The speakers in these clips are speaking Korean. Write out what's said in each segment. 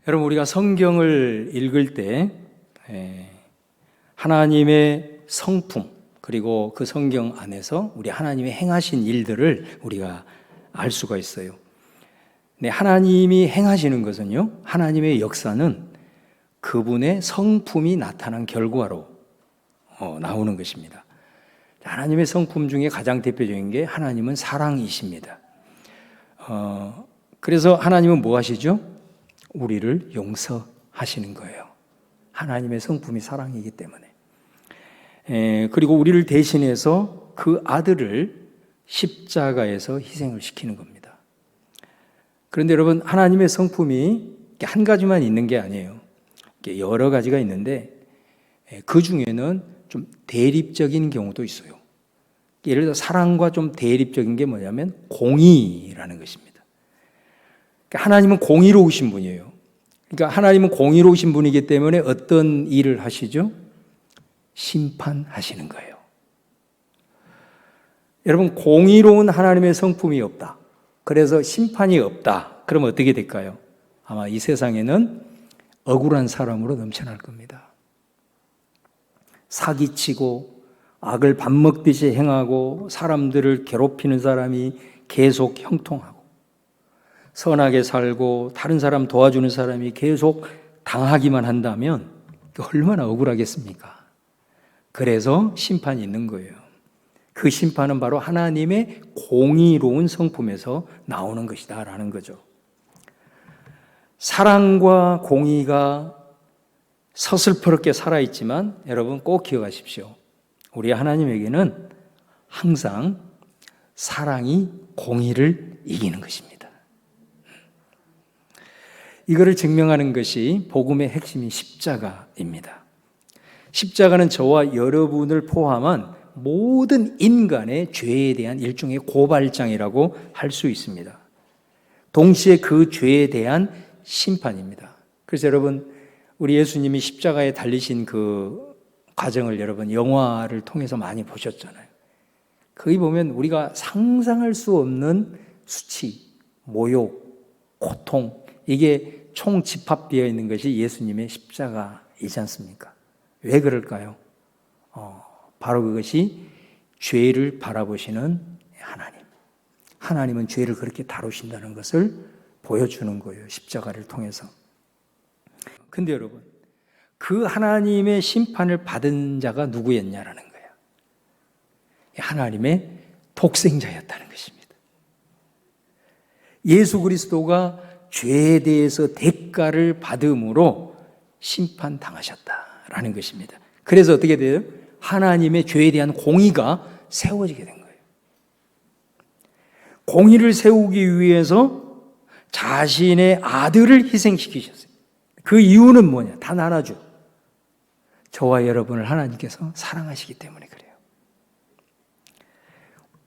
여러분, 우리가 성경을 읽을 때 하나님의 성품, 그리고 그 성경 안에서 우리 하나님이 행하신 일들을 우리가 알 수가 있어요. 네, 하나님이 행하시는 것은요, 하나님의 역사는 그분의 성품이 나타난 결과로 나오는 것입니다. 하나님의 성품 중에 가장 대표적인 게 하나님은 사랑이십니다. 그래서 하나님은 뭐 하시죠? 우리를 용서하시는 거예요. 하나님의 성품이 사랑이기 때문에. 그리고 우리를 대신해서 그 아들을 십자가에서 희생을 시키는 겁니다. 그런데 여러분, 하나님의 성품이 한 가지만 있는 게 아니에요. 여러 가지가 있는데 그 중에는 좀 대립적인 경우도 있어요. 예를 들어 사랑과 좀 대립적인 게 뭐냐면 공의라는 것입니다. 하나님은 공의로우신 분이에요. 그러니까 하나님은 공의로우신 분이기 때문에 어떤 일을 하시죠? 심판하시는 거예요. 여러분, 공의로운 하나님의 성품이 없다, 그래서 심판이 없다, 그러면 어떻게 될까요? 아마 이 세상에는 억울한 사람으로 넘쳐날 겁니다. 사기치고 악을 밥 먹듯이 행하고 사람들을 괴롭히는 사람이 계속 형통하고, 선하게 살고 다른 사람 도와주는 사람이 계속 당하기만 한다면 얼마나 억울하겠습니까? 그래서 심판이 있는 거예요. 그 심판은 바로 하나님의 공의로운 성품에서 나오는 것이다 라는 거죠. 사랑과 공의가 서슬퍼렇게 살아있지만 여러분 꼭 기억하십시오. 우리 하나님에게는 항상 사랑이 공의를 이기는 것입니다. 이거를 증명하는 것이 복음의 핵심인 십자가입니다. 십자가는 저와 여러분을 포함한 모든 인간의 죄에 대한 일종의 고발장이라고 할 수 있습니다. 동시에 그 죄에 대한 심판입니다. 그래서 여러분, 우리 예수님이 십자가에 달리신 그 과정을 여러분 영화를 통해서 많이 보셨잖아요. 거기 보면 우리가 상상할 수 없는 수치, 모욕, 고통, 이게 총 집합되어 있는 것이 예수님의 십자가이지 않습니까? 왜 그럴까요? 바로 그것이 죄를 바라보시는 하나님. 하나님은 죄를 그렇게 다루신다는 것을 보여주는 거예요, 십자가를 통해서. 근데 여러분, 그 하나님의 심판을 받은 자가 누구였냐라는 거예요. 하나님의 독생자였다는 것입니다. 예수 그리스도가 죄에 대해서 대가를 받음으로 심판당하셨다라는 것입니다. 그래서 어떻게 돼요? 하나님의 죄에 대한 공의가 세워지게 된 거예요. 공의를 세우기 위해서 자신의 아들을 희생시키셨어요. 그 이유는 뭐냐? 단 하나죠. 저와 여러분을 하나님께서 사랑하시기 때문에 그래요.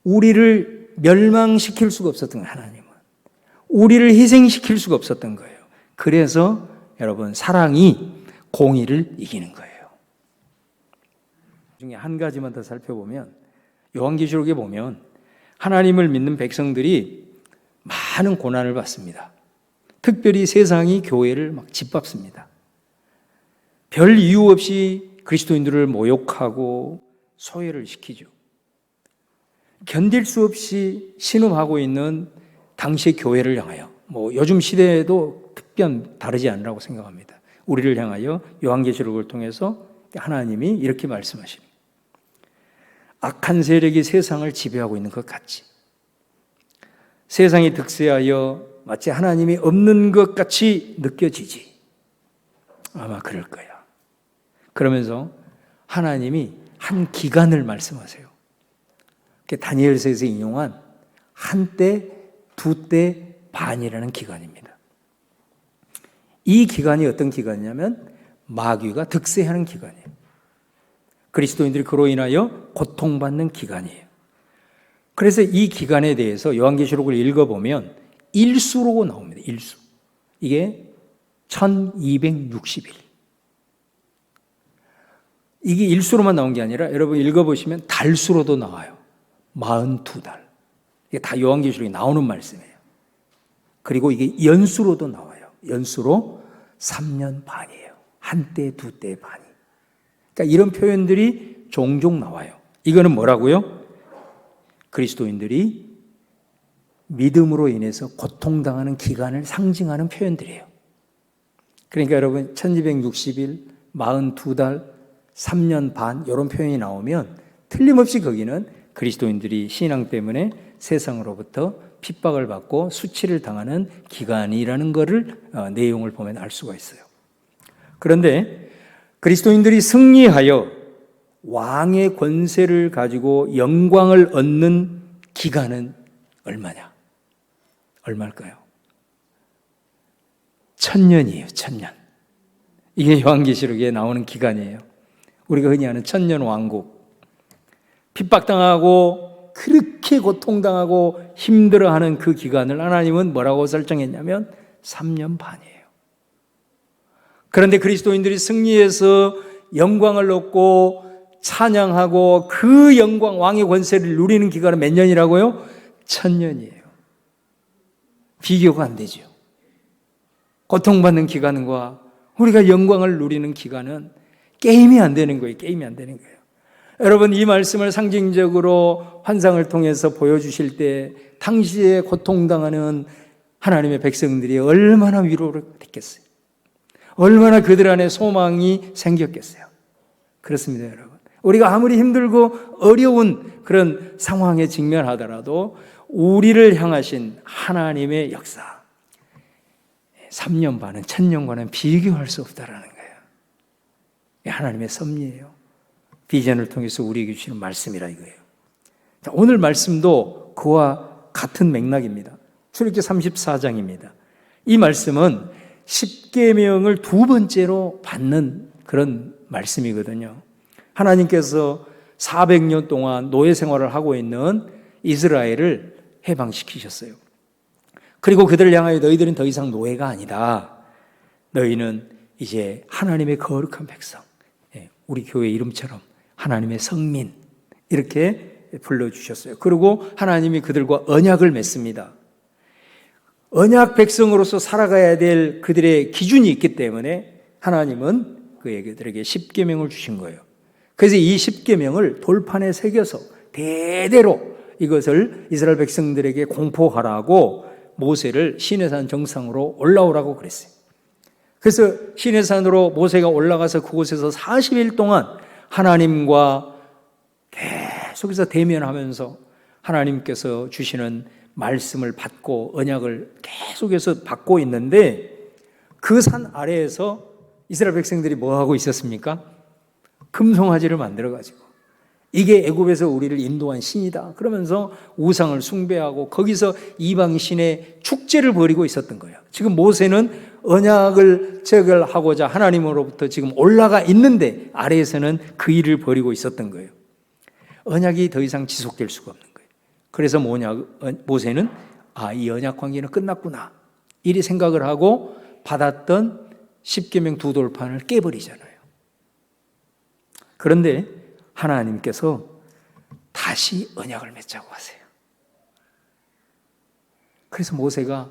우리를 멸망시킬 수가 없었던 거예요, 하나님은. 우리를 희생시킬 수가 없었던 거예요. 그래서 여러분, 사랑이 공의를 이기는 거예요. 그 중에 한 가지만 더 살펴보면, 요한계시록에 보면 하나님을 믿는 백성들이 많은 고난을 받습니다. 특별히 세상이 교회를 막 짓밟습니다. 별 이유 없이 그리스도인들을 모욕하고 소외를 시키죠. 견딜 수 없이 신음하고 있는 당시의 교회를 향하여, 요즘 시대에도 특별 다르지 않으라고 생각합니다. 우리를 향하여 요한계시록을 통해서 하나님이 이렇게 말씀하십니다. 악한 세력이 세상을 지배하고 있는 것 같이, 세상이 득세하여 마치 하나님이 없는 것 같이 느껴지지. 아마 그럴 거야. 그러면서 하나님이 한 기간을 말씀하세요. 다니엘서에서 인용한 한때, 두때 반이라는 기간입니다. 이 기간이 어떤 기간이냐면 마귀가 득세하는 기간이에요. 그리스도인들이 그로 인하여 고통받는 기간이에요. 그래서 이 기간에 대해서 요한계시록을 읽어보면 일수로 나옵니다. 일수. 이게 1260일. 이게 일수로만 나온 게 아니라 여러분 읽어보시면 달수로도 나와요. 42달. 이게 다 요한계시록에 나오는 말씀이에요. 그리고 이게 연수로도 나와요. 연수로 3년 반이에요. 한때, 두때 반이. 그러니까 이런 표현들이 종종 나와요. 이거는 뭐라고요? 그리스도인들이 믿음으로 인해서 고통당하는 기간을 상징하는 표현들이에요. 그러니까 여러분 1260일, 42달, 3년 반 이런 표현이 나오면 틀림없이 거기는 그리스도인들이 신앙 때문에 세상으로부터 핍박을 받고 수치를 당하는 기간이라는 것을 내용을 보면 알 수가 있어요. 그런데 그리스도인들이 승리하여 왕의 권세를 가지고 영광을 얻는 기간은 얼마냐? 얼마일까요? 1000년이에요. 1000년. 이게 요한계시록에 나오는 기간이에요. 우리가 흔히 아는 1000년 왕국. 핍박당하고 그렇게 고통당하고 힘들어하는 그 기간을 하나님은 뭐라고 설정했냐면 3년 반이에요. 그런데 그리스도인들이 승리해서 영광을 얻고 찬양하고 그 영광, 왕의 권세를 누리는 기간은 몇 년이라고요? 1000년이에요. 비교가 안 되죠. 고통받는 기간과 우리가 영광을 누리는 기간은 게임이 안 되는 거예요. 게임이 안 되는 거예요. 여러분, 이 말씀을 상징적으로 환상을 통해서 보여주실 때 당시에 고통당하는 하나님의 백성들이 얼마나 위로를 됐겠어요. 얼마나 그들 안에 소망이 생겼겠어요. 그렇습니다, 여러분. 우리가 아무리 힘들고 어려운 그런 상황에 직면하더라도 우리를 향하신 하나님의 역사, 3년 반은 1000년과는 비교할 수 없다라는 거예요. 하나님의 섭리예요. 비전을 통해서 우리에게 주시는 말씀이라 이거예요. 자, 오늘 말씀도 그와 같은 맥락입니다. 출애굽기 34장입니다. 이 말씀은 십계명을 두 번째로 받는 그런 말씀이거든요. 하나님께서 400년 동안 노예 생활을 하고 있는 이스라엘을 해방시키셨어요. 그리고 그들을 향하여 너희들은 더 이상 노예가 아니다. 너희는 이제 하나님의 거룩한 백성, 우리 교회 이름처럼 하나님의 성민, 이렇게 불러주셨어요. 그리고 하나님이 그들과 언약을 맺습니다. 언약 백성으로서 살아가야 될 그들의 기준이 있기 때문에 하나님은 그들에게 십계명을 주신 거예요. 그래서 이 십계명을 돌판에 새겨서 대대로 이것을 이스라엘 백성들에게 공포하라고 모세를 시내산 정상으로 올라오라고 그랬어요. 그래서 시내산으로 모세가 올라가서 그곳에서 40일 동안 하나님과 계속해서 대면하면서 하나님께서 주시는 말씀을 받고 언약을 계속해서 받고 있는데 그 산 아래에서 이스라엘 백성들이 뭐 하고 있었습니까? 금송아지를 만들어가지고 이게 애굽에서 우리를 인도한 신이다 그러면서 우상을 숭배하고 거기서 이방 신의 축제를 벌이고 있었던 거예요. 지금 모세는 언약을 체결하고자 하나님으로부터 지금 올라가 있는데 아래에서는 그 일을 벌이고 있었던 거예요. 언약이 더 이상 지속될 수가 없는 거예요. 그래서 모세는 이 언약 관계는 끝났구나 이리 생각을 하고 받았던 십계명 두 돌판을 깨버리잖아요. 그런데 하나님께서 다시 언약을 맺자고 하세요. 그래서 모세가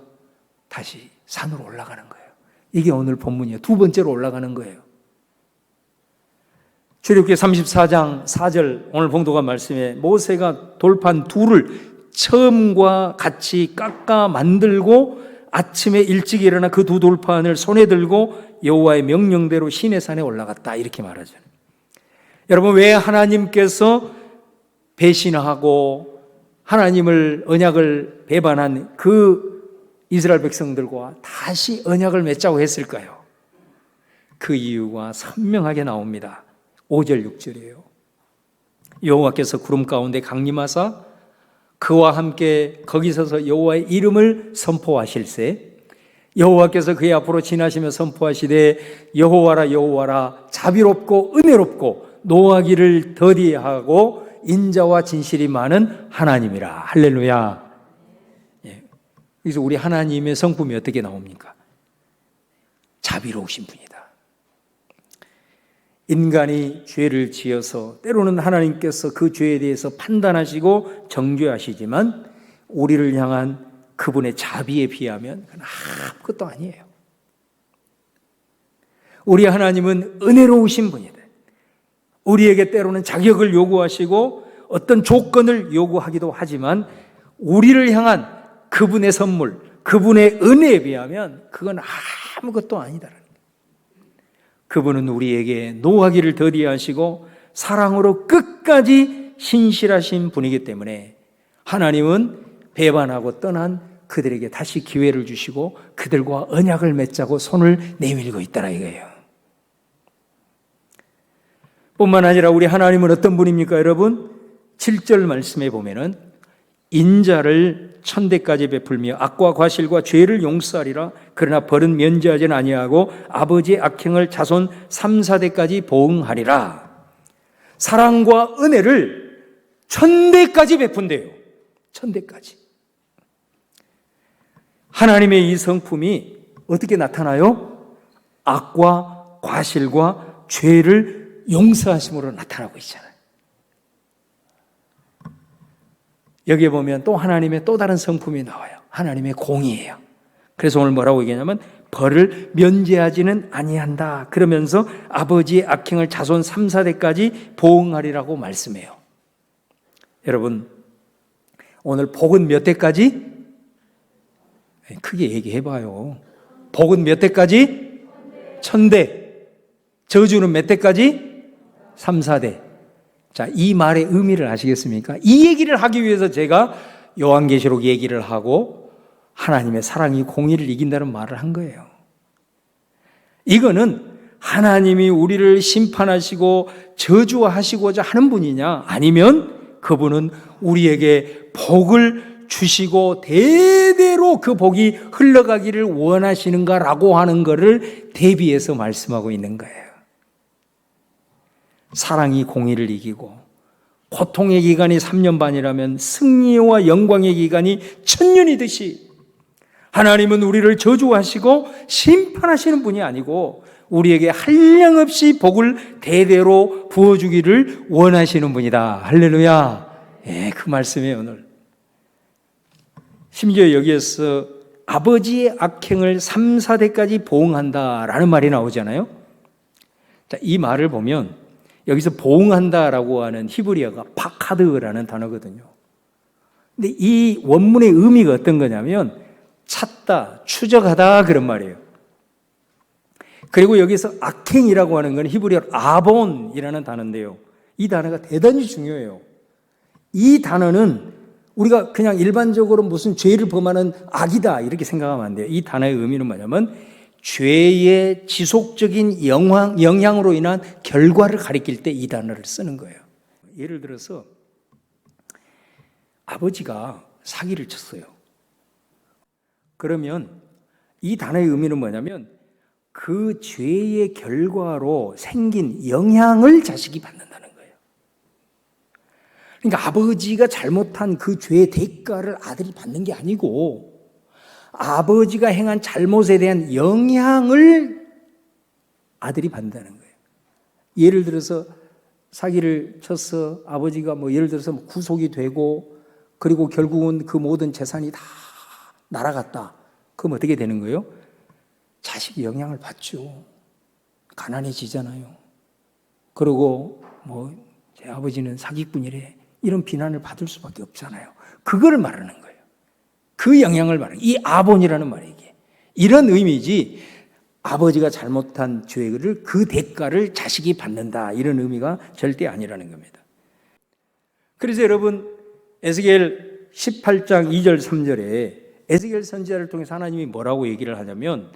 다시 산으로 올라가는 거예요. 이게 오늘 본문이에요. 두 번째로 올라가는 거예요. 출애굽기 34장 4절 오늘 봉독한 말씀에 모세가 돌판 둘을 처음과 같이 깎아 만들고 아침에 일찍 일어나 그 두 돌판을 손에 들고 여호와의 명령대로 시내산에 올라갔다 이렇게 말하죠. 여러분, 왜 하나님께서 배신하고 하나님을 언약을 배반한 그 이스라엘 백성들과 다시 언약을 맺자고 했을까요? 그 이유가 선명하게 나옵니다. 5절 6절이에요. 여호와께서 구름 가운데 강림하사 그와 함께 거기 서서 여호와의 이름을 선포하실세 여호와께서 그의 앞으로 지나시며 선포하시되 여호와라 여호와라 자비롭고 은혜롭고 노하기를 더디하고 인자와 진실이 많은 하나님이라. 할렐루야. 그래서 우리 하나님의 성품이 어떻게 나옵니까? 자비로우신 분이다. 인간이 죄를 지어서 때로는 하나님께서 그 죄에 대해서 판단하시고 정죄하시지만 우리를 향한 그분의 자비에 비하면 아무것도 아니에요. 우리 하나님은 은혜로우신 분이다. 우리에게 때로는 자격을 요구하시고 어떤 조건을 요구하기도 하지만 우리를 향한 그분의 선물, 그분의 은혜에 비하면 그건 아무것도 아니다라는 거예요. 그분은 우리에게 노하기를 더디하시고 사랑으로 끝까지 신실하신 분이기 때문에 하나님은 배반하고 떠난 그들에게 다시 기회를 주시고 그들과 언약을 맺자고 손을 내밀고 있다라 이거예요. 뿐만 아니라 우리 하나님은 어떤 분입니까, 여러분? 7절 말씀에 보면은 인자를 천대까지 베풀며 악과 과실과 죄를 용서하리라. 그러나 벌은 면제하지는 아니하고 아버지의 악행을 자손 3, 4대까지 보응하리라. 사랑과 은혜를 천대까지 베푼대요. 천대까지. 하나님의 이 성품이 어떻게 나타나요? 악과 과실과 죄를 용서하심으로 나타나고 있잖아요. 여기에 보면 또 하나님의 또 다른 성품이 나와요. 하나님의 공의예요. 그래서 오늘 뭐라고 얘기하냐면 벌을 면제하지는 아니한다. 그러면서 아버지의 악행을 자손 3, 4대까지 보응하리라고 말씀해요. 여러분, 오늘 복은 몇 대까지? 크게 얘기해봐요. 복은 몇 대까지? 1000대. 저주는 몇 대까지? 3, 4대. 자, 이 말의 의미를 아시겠습니까? 이 얘기를 하기 위해서 제가 요한계시록 얘기를 하고 하나님의 사랑이 공의를 이긴다는 말을 한 거예요. 이거는 하나님이 우리를 심판하시고 저주하시고자 하는 분이냐? 아니면 그분은 우리에게 복을 주시고 대대로 그 복이 흘러가기를 원하시는가라고 하는 것을 대비해서 말씀하고 있는 거예요. 사랑이 공의를 이기고 고통의 기간이 3년 반이라면 승리와 영광의 기간이 1000년이듯이 하나님은 우리를 저주하시고 심판하시는 분이 아니고 우리에게 한량없이 복을 대대로 부어주기를 원하시는 분이다. 할렐루야. 예, 그 말씀이에요. 오늘 심지어 여기에서 아버지의 악행을 3, 4대까지 보응한다라는 말이 나오잖아요. 자, 이 말을 보면 여기서 보응한다라고 하는 히브리어가 파카드라는 단어거든요. 근데 이 원문의 의미가 어떤 거냐면 찾다, 추적하다 그런 말이에요. 그리고 여기서 악행이라고 하는 건 히브리어 아본이라는 단어인데요. 이 단어가 대단히 중요해요. 이 단어는 우리가 그냥 일반적으로 무슨 죄를 범하는 악이다 이렇게 생각하면 안 돼요. 이 단어의 의미는 뭐냐면 죄의 지속적인 영향으로 인한 결과를 가리킬 때 이 단어를 쓰는 거예요. 예를 들어서 아버지가 사기를 쳤어요. 그러면 이 단어의 의미는 뭐냐면 그 죄의 결과로 생긴 영향을 자식이 받는다는 거예요. 그러니까 아버지가 잘못한 그 죄의 대가를 아들이 받는 게 아니고 아버지가 행한 잘못에 대한 영향을 아들이 받는다는 거예요. 예를 들어서 사기를 쳐서 아버지가 예를 들어서 구속이 되고 그리고 결국은 그 모든 재산이 다 날아갔다. 그럼 어떻게 되는 거예요? 자식이 영향을 받죠. 가난해지잖아요. 그리고 제 아버지는 사기꾼이래. 이런 비난을 받을 수밖에 없잖아요. 그거를 말하는 거예요. 그 영향을 말해요. 이 아본이라는 말이 이게. 이런 의미지 아버지가 잘못한 죄를 그 대가를 자식이 받는다. 이런 의미가 절대 아니라는 겁니다. 그래서 여러분 에스겔 18장 2절 3절에 에스겔 선지자를 통해서 하나님이 뭐라고 얘기를 하냐면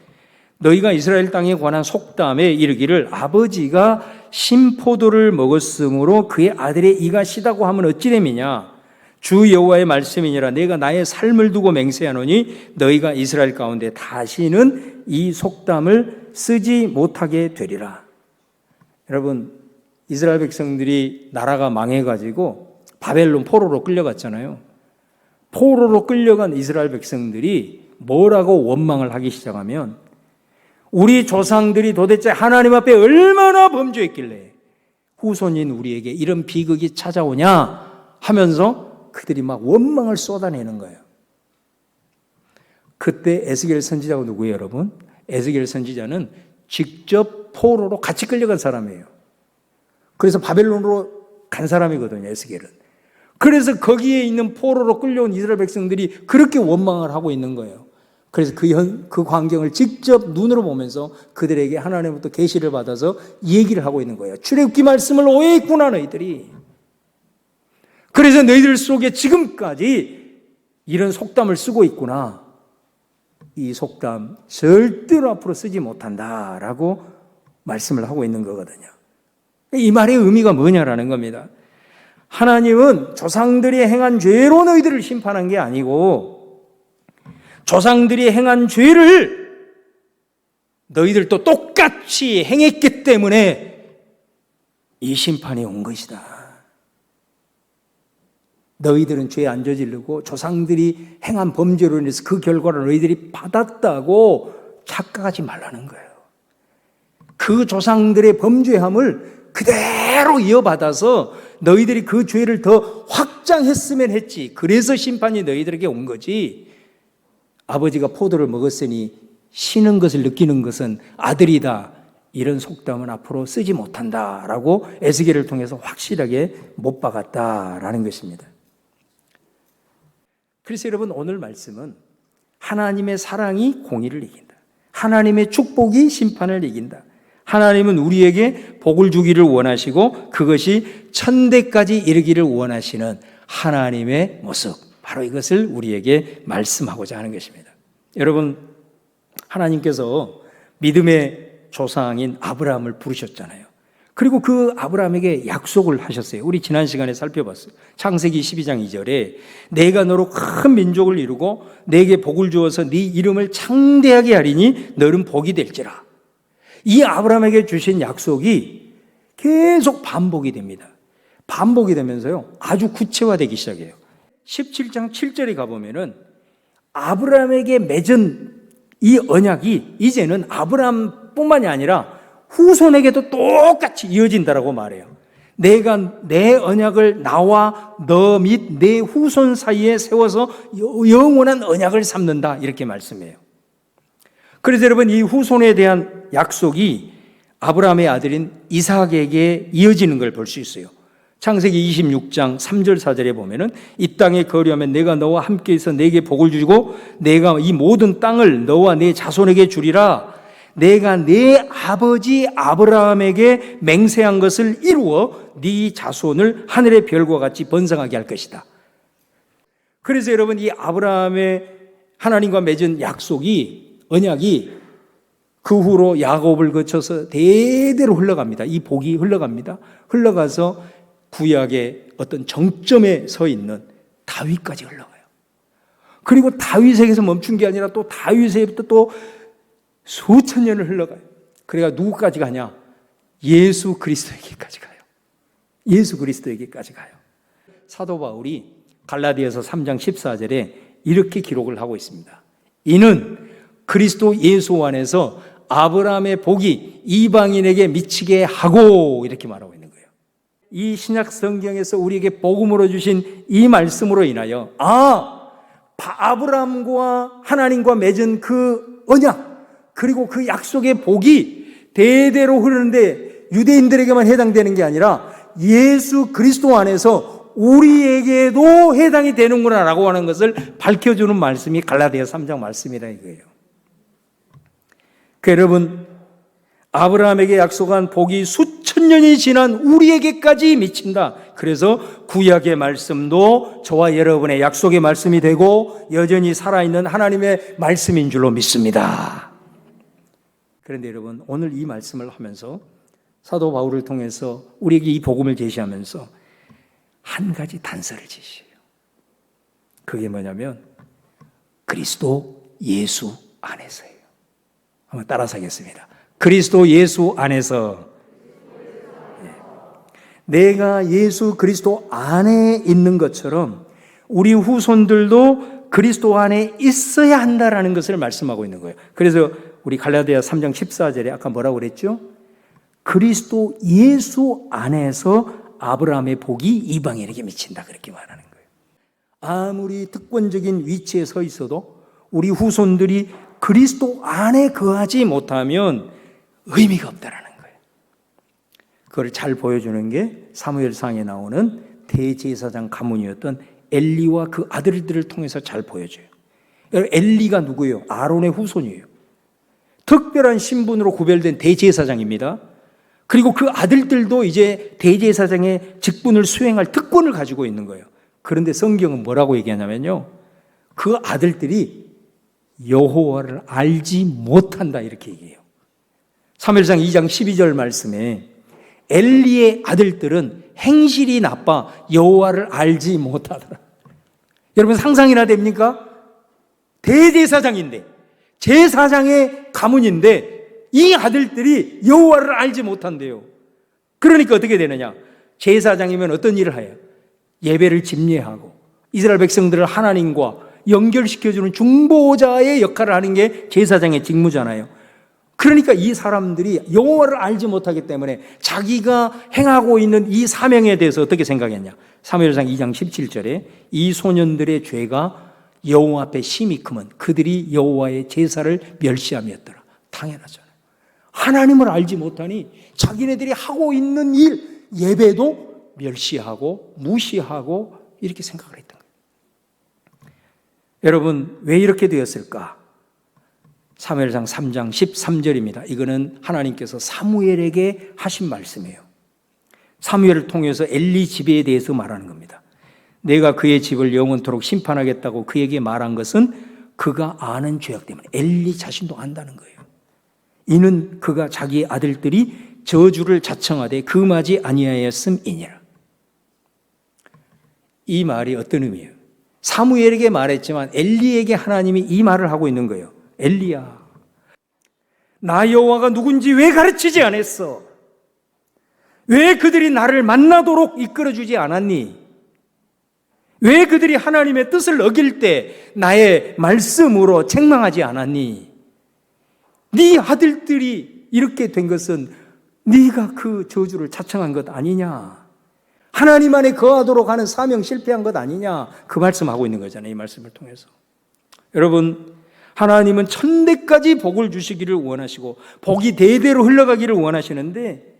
너희가 이스라엘 땅에 관한 속담에 이르기를 아버지가 신포도를 먹었으므로 그의 아들의 이가 시다고 하면 어찌 됨이냐 주 여호와의 말씀이니라 내가 나의 삶을 두고 맹세하노니 너희가 이스라엘 가운데 다시는 이 속담을 쓰지 못하게 되리라. 여러분 이스라엘 백성들이 나라가 망해가지고 바벨론 포로로 끌려갔잖아요. 포로로 끌려간 이스라엘 백성들이 뭐라고 원망을 하기 시작하면 우리 조상들이 도대체 하나님 앞에 얼마나 범죄했길래 후손인 우리에게 이런 비극이 찾아오냐 하면서 그들이 막 원망을 쏟아내는 거예요. 그때 에스겔 선지자가 누구예요, 여러분? 에스겔 선지자는 직접 포로로 같이 끌려간 사람이에요. 그래서 바벨론으로 간 사람이거든요, 에스겔은. 그래서 거기에 있는 포로로 끌려온 이스라엘 백성들이 그렇게 원망을 하고 있는 거예요. 그래서 그 광경을 직접 눈으로 보면서 그들에게 하나님부터 계시를 받아서 얘기를 하고 있는 거예요. 출애굽기 말씀을 오해했구나, 너희들이. 그래서 너희들 속에 지금까지 이런 속담을 쓰고 있구나. 이 속담 절대로 앞으로 쓰지 못한다라고 말씀을 하고 있는 거거든요. 이 말의 의미가 뭐냐라는 겁니다. 하나님은 조상들이 행한 죄로 너희들을 심판한 게 아니고 조상들이 행한 죄를 너희들도 똑같이 행했기 때문에 이 심판이 온 것이다. 너희들은 죄 안 저지르고 조상들이 행한 범죄로 인해서 그 결과를 너희들이 받았다고 착각하지 말라는 거예요. 그 조상들의 범죄함을 그대로 이어받아서 너희들이 그 죄를 더 확장했으면 했지. 그래서 심판이 너희들에게 온 거지. 아버지가 포도를 먹었으니 쉬는 것을 느끼는 것은 아들이다. 이런 속담은 앞으로 쓰지 못한다라고 에스겔을 통해서 확실하게 못 박았다라는 것입니다. 그래서 여러분, 오늘 말씀은 하나님의 사랑이 공의를 이긴다. 하나님의 축복이 심판을 이긴다. 하나님은 우리에게 복을 주기를 원하시고 그것이 천대까지 이르기를 원하시는 하나님의 모습, 바로 이것을 우리에게 말씀하고자 하는 것입니다. 여러분, 하나님께서 믿음의 조상인 아브라함을 부르셨잖아요. 그리고 그 아브라함에게 약속을 하셨어요. 우리 지난 시간에 살펴봤어요. 창세기 12장 2절에 내가 너로 큰 민족을 이루고 내게 복을 주어서 네 이름을 창대하게 하리니 너는 복이 될지라. 이 아브라함에게 주신 약속이 계속 반복이 됩니다. 반복이 되면서요, 아주 구체화되기 시작해요. 17장 7절에 가보면은 아브라함에게 맺은 이 언약이 이제는 아브라함뿐만이 아니라 후손에게도 똑같이 이어진다라고 말해요. 내가 내 언약을 나와 너 및 내 후손 사이에 세워서 영원한 언약을 삼는다, 이렇게 말씀해요. 그래서 여러분, 이 후손에 대한 약속이 아브라함의 아들인 이삭에게 이어지는 걸 볼 수 있어요. 창세기 26장 3절 4절에 보면은 이 땅에 거류하면 내가 너와 함께 있어 내게 복을 주고 내가 이 모든 땅을 너와 내 자손에게 주리라. 내가 내 아버지 아브라함에게 맹세한 것을 이루어 네 자손을 하늘의 별과 같이 번성하게 할 것이다. 그래서 여러분, 이 아브라함의 하나님과 맺은 약속이, 언약이 그 후로 야곱을 거쳐서 대대로 흘러갑니다. 이 복이 흘러갑니다. 흘러가서 구약의 어떤 정점에 서 있는 다윗까지 흘러가요. 그리고 다윗에게서 멈춘 게 아니라 또 다윗에부터 또 수천 년을 흘러가요. 그래가 누구까지 가냐? 예수 그리스도에게까지 가요. 예수 그리스도에게까지 가요. 사도 바울이 갈라디아서 3장 14절에 이렇게 기록을 하고 있습니다. 이는 그리스도 예수 안에서 아브라함의 복이 이방인에게 미치게 하고, 이렇게 말하고 있는 거예요. 이 신약 성경에서 우리에게 복음으로 주신 이 말씀으로 인하여 아브라함과 하나님과 맺은 그 언약, 그리고 그 약속의 복이 대대로 흐르는데 유대인들에게만 해당되는 게 아니라 예수 그리스도 안에서 우리에게도 해당이 되는구나 라고 하는 것을 밝혀주는 말씀이 갈라디아 3장 말씀이라 이거예요. 그 여러분, 아브라함에게 약속한 복이 수천 년이 지난 우리에게까지 미친다. 그래서 구약의 말씀도 저와 여러분의 약속의 말씀이 되고 여전히 살아있는 하나님의 말씀인 줄로 믿습니다. 그런데 여러분, 오늘 이 말씀을 하면서 사도 바울을 통해서 우리에게 이 복음을 제시하면서 한 가지 단서를 제시해요. 그게 뭐냐면 그리스도 예수 안에서예요. 한번 따라서 하겠습니다. 그리스도 예수 안에서. 내가 예수 그리스도 안에 있는 것처럼 우리 후손들도 그리스도 안에 있어야 한다라는 것을 말씀하고 있는 거예요. 그래서 우리 갈라디아 3장 14절에 아까 뭐라고 그랬죠? 그리스도 예수 안에서 아브라함의 복이 이방인에게 미친다, 그렇게 말하는 거예요. 아무리 특권적인 위치에 서 있어도 우리 후손들이 그리스도 안에 거하지 못하면 의미가 없다라는 거예요. 그걸 잘 보여주는 게 사무엘상에 나오는 대제사장 가문이었던 엘리와 그 아들들을 통해서 잘 보여줘요. 엘리가 누구예요? 아론의 후손이에요. 특별한 신분으로 구별된 대제사장입니다. 그리고 그 아들들도 이제 대제사장의 직분을 수행할 특권을 가지고 있는 거예요. 그런데 성경은 뭐라고 얘기하냐면요, 그 아들들이 여호와를 알지 못한다 이렇게 얘기해요. 사무엘상 2장 12절 말씀에 엘리의 아들들은 행실이 나빠 여호와를 알지 못하더라. 여러분 상상이나 됩니까? 대제사장인데, 제사장의 가문인데 이 아들들이 여호와를 알지 못한대요. 그러니까 어떻게 되느냐? 제사장이면 어떤 일을 해요? 예배를 집례하고 이스라엘 백성들을 하나님과 연결시켜주는 중보자의 역할을 하는 게 제사장의 직무잖아요. 그러니까 이 사람들이 여호와를 알지 못하기 때문에 자기가 행하고 있는 이 사명에 대해서 어떻게 생각했냐? 사무엘상 2장 17절에 이 소년들의 죄가 여호와 앞에 심히 크면 그들이 여호와의 제사를 멸시함이었더라. 당연하잖아요. 하나님을 알지 못하니 자기네들이 하고 있는 일, 예배도 멸시하고 무시하고 이렇게 생각을 했던 거예요. 여러분 왜 이렇게 되었을까? 사무엘상 3장 13절입니다. 이거는 하나님께서 사무엘에게 하신 말씀이에요. 사무엘을 통해서 엘리 집에 대해서 말하는 겁니다. 내가 그의 집을 영원토록 심판하겠다고 그에게 말한 것은 그가 아는 죄악 때문에, 엘리 자신도 안다는 거예요. 이는 그가 자기의 아들들이 저주를 자청하되 금하지 아니하였음이니라. 이 말이 어떤 의미예요? 사무엘에게 말했지만 엘리에게 하나님이 이 말을 하고 있는 거예요. 엘리야, 나 여호와가 누군지 왜 가르치지 않았어? 왜 그들이 나를 만나도록 이끌어주지 않았니? 왜 그들이 하나님의 뜻을 어길 때 나의 말씀으로 책망하지 않았니? 네 아들들이 이렇게 된 것은 네가 그 저주를 자청한 것 아니냐? 하나님 안에 거하도록 하는 사명 실패한 것 아니냐? 그 말씀하고 있는 거잖아요. 이 말씀을 통해서. 여러분, 하나님은 천대까지 복을 주시기를 원하시고 복이 대대로 흘러가기를 원하시는데,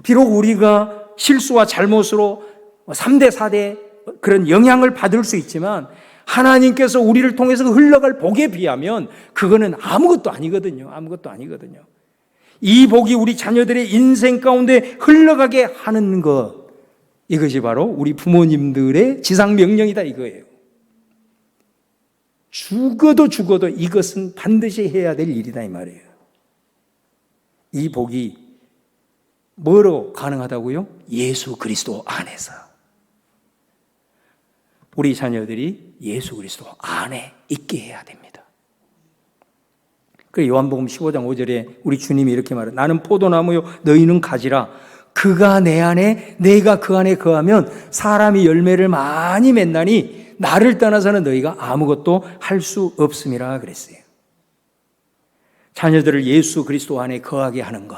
비록 우리가 실수와 잘못으로 3대 4대 그런 영향을 받을 수 있지만 하나님께서 우리를 통해서 흘러갈 복에 비하면 그거는 아무것도 아니거든요. 아무것도 아니거든요. 이 복이 우리 자녀들의 인생 가운데 흘러가게 하는 것, 이것이 바로 우리 부모님들의 지상명령이다 이거예요. 죽어도 이것은 반드시 해야 될 일이다 이 말이에요. 이 복이 뭐로 가능하다고요? 예수 그리스도 안에서. 우리 자녀들이 예수 그리스도 안에 있게 해야 됩니다. 그래서 요한복음 15장 5절에 우리 주님이 이렇게 말해요. 나는 포도나무요 너희는 가지라. 그가 내 안에 내가 그 안에 거하면 사람이 열매를 많이 맺나니 나를 떠나서는 너희가 아무것도 할 수 없음이라 그랬어요. 자녀들을 예수 그리스도 안에 거하게 하는 것,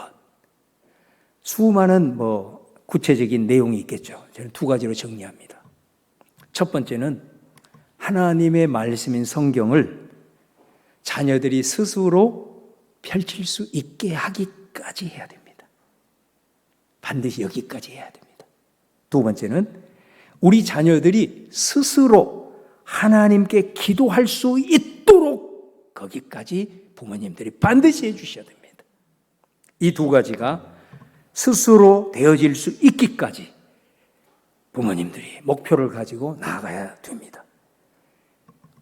수많은 구체적인 내용이 있겠죠. 저는 두 가지로 정리합니다. 첫 번째는 하나님의 말씀인 성경을 자녀들이 스스로 펼칠 수 있게 하기까지 해야 됩니다. 반드시 여기까지 해야 됩니다. 두 번째는 우리 자녀들이 스스로 하나님께 기도할 수 있도록 거기까지 부모님들이 반드시 해주셔야 됩니다. 이 두 가지가 스스로 되어질 수 있기까지 부모님들이 목표를 가지고 나아가야 됩니다.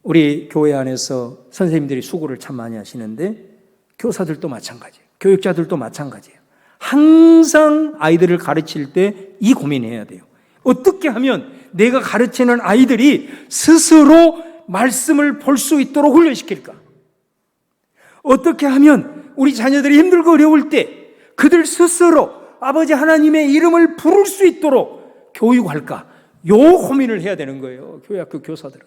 우리 교회 안에서 선생님들이 수고를 참 많이 하시는데 교사들도 마찬가지예요. 교육자들도 마찬가지예요. 항상 아이들을 가르칠 때 이 고민해야 돼요. 어떻게 하면 내가 가르치는 아이들이 스스로 말씀을 볼 수 있도록 훈련시킬까? 어떻게 하면 우리 자녀들이 힘들고 어려울 때 그들 스스로 아버지 하나님의 이름을 부를 수 있도록 교육할까? 요 고민을 해야 되는 거예요. 교회학교 교사들은.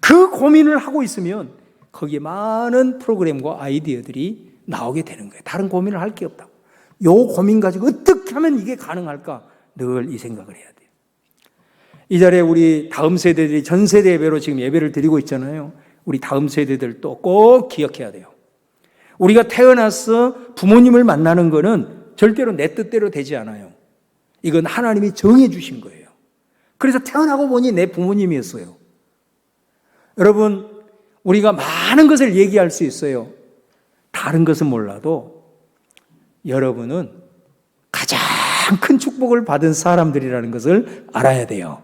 그 고민을 하고 있으면 거기에 많은 프로그램과 아이디어들이 나오게 되는 거예요. 다른 고민을 할 게 없다고. 요 고민 가지고 어떻게 하면 이게 가능할까? 늘 이 생각을 해야 돼요. 이 자리에 우리 다음 세대들이 전 세대 예배로 지금 예배를 드리고 있잖아요. 우리 다음 세대들도 꼭 기억해야 돼요. 우리가 태어나서 부모님을 만나는 거는 절대로 내 뜻대로 되지 않아요. 이건 하나님이 정해 주신 거예요. 그래서 태어나고 보니 내 부모님이었어요. 여러분, 우리가 많은 것을 얘기할 수 있어요. 다른 것은 몰라도 여러분은 가장 큰 축복을 받은 사람들이라는 것을 알아야 돼요.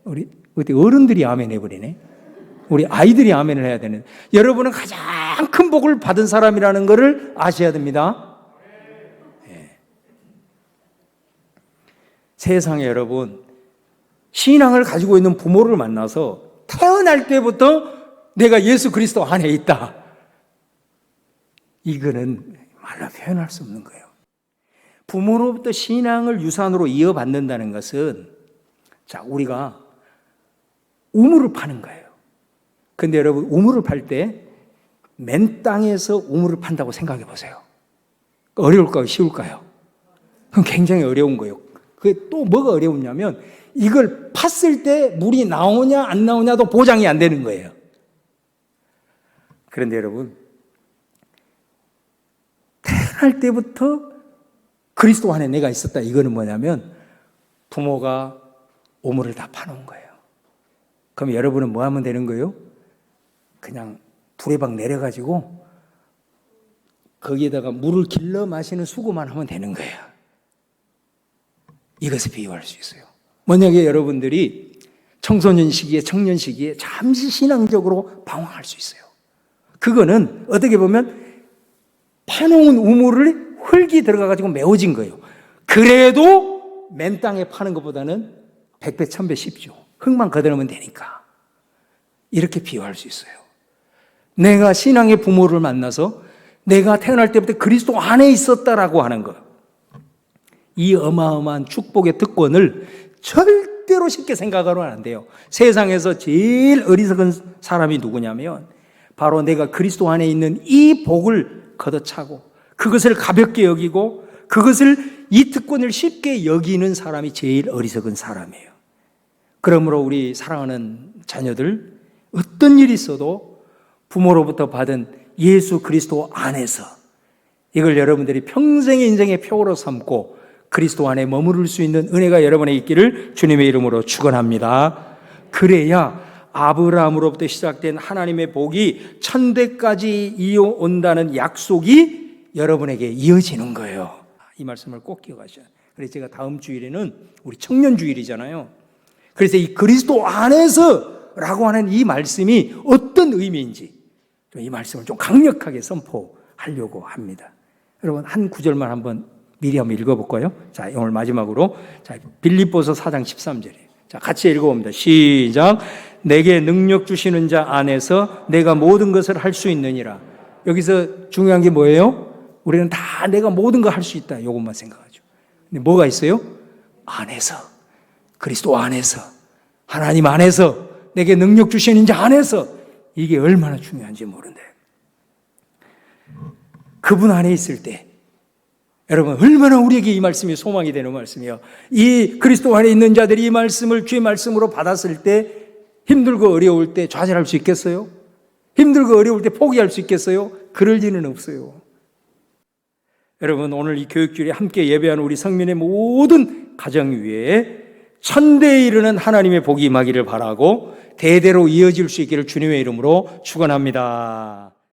우리 어른들이 아멘 해버리네. 우리 아이들이 아멘을 해야 되는. 여러분은 가장 큰 복을 받은 사람이라는 것을 아셔야 됩니다. 네. 세상에 여러분, 신앙을 가지고 있는 부모를 만나서 태어날 때부터 내가 예수 그리스도 안에 있다. 이거는 말로 표현할 수 없는 거예요. 부모로부터 신앙을 유산으로 이어받는다는 것은, 자, 우리가 우물을 파는 거예요. 근데 여러분, 우물을 팔 때 맨 땅에서 우물을 판다고 생각해 보세요. 어려울까요? 쉬울까요? 그건 굉장히 어려운 거예요. 그게 또 뭐가 어려우냐면 이걸 팠을 때 물이 나오냐 안 나오냐도 보장이 안 되는 거예요. 그런데 여러분, 태어날 때부터 그리스도 안에 내가 있었다. 이거는 뭐냐면 부모가 우물을 다 파놓은 거예요. 그럼 여러분은 뭐 하면 되는 거예요? 그냥 불에 박 내려가지고 거기에다가 물을 길러 마시는 수고만 하면 되는 거예요. 이것을 비유할 수 있어요. 만약에 여러분들이 청소년 시기에, 청년 시기에 잠시 신앙적으로 방황할 수 있어요. 그거는 어떻게 보면 파놓은 우물을 흙이 들어가가지고 메워진 거예요. 그래도 맨 땅에 파는 것보다는 100배, 1000배 쉽죠. 흙만 거들으면 되니까. 이렇게 비유할 수 있어요. 내가 신앙의 부모를 만나서 내가 태어날 때부터 그리스도 안에 있었다라고 하는 것. 이 어마어마한 축복의 특권을 절대로 쉽게 생각하면 안 돼요. 세상에서 제일 어리석은 사람이 누구냐면 바로 내가 그리스도 안에 있는 이 복을 걷어차고 그것을 가볍게 여기고 그것을 이 특권을 쉽게 여기는 사람이 제일 어리석은 사람이에요. 그러므로 우리 사랑하는 자녀들, 어떤 일이 있어도 부모로부터 받은 예수 그리스도 안에서 이걸 여러분들이 평생의 인생의 표로 삼고 그리스도 안에 머무를 수 있는 은혜가 여러분에 있기를 주님의 이름으로 축원합니다. 그래야 아브라함으로부터 시작된 하나님의 복이 천대까지 이어온다는 약속이 여러분에게 이어지는 거예요. 이 말씀을 꼭 기억하셔야 돼요. 그래서 제가 다음 주일에는 우리 청년 주일이잖아요. 그래서 이 그리스도 안에서라고 하는 이 말씀이 어떤 의미인지 이 말씀을 좀 강력하게 선포하려고 합니다. 여러분, 한 구절만 한번 미리 한번 읽어볼까요? 자, 오늘 마지막으로 자, 빌립보서 4장 13절이에요. 자, 같이 읽어봅니다. 시작. 내게 능력 주시는 자 안에서 내가 모든 것을 할 수 있느니라. 여기서 중요한 게 뭐예요? 우리는 다 내가 모든 걸 할 수 있다. 이것만 생각하죠. 근데 뭐가 있어요? 안에서, 그리스도 안에서, 하나님 안에서, 내게 능력 주시는 자 안에서. 이게 얼마나 중요한지 모른대. 그분 안에 있을 때 여러분, 얼마나 우리에게 이 말씀이 소망이 되는 말씀이에요. 이 그리스도 안에 있는 자들이 이 말씀을 주의 말씀으로 받았을 때 힘들고 어려울 때 좌절할 수 있겠어요? 힘들고 어려울 때 포기할 수 있겠어요? 그럴 리는 없어요. 여러분, 오늘 이 교육주일에 함께 예배하는 우리 성민의 모든 가정 위에 천대에 이르는 하나님의 복이 임하기를 바라고 대대로 이어질 수 있기를 주님의 이름으로 축원합니다.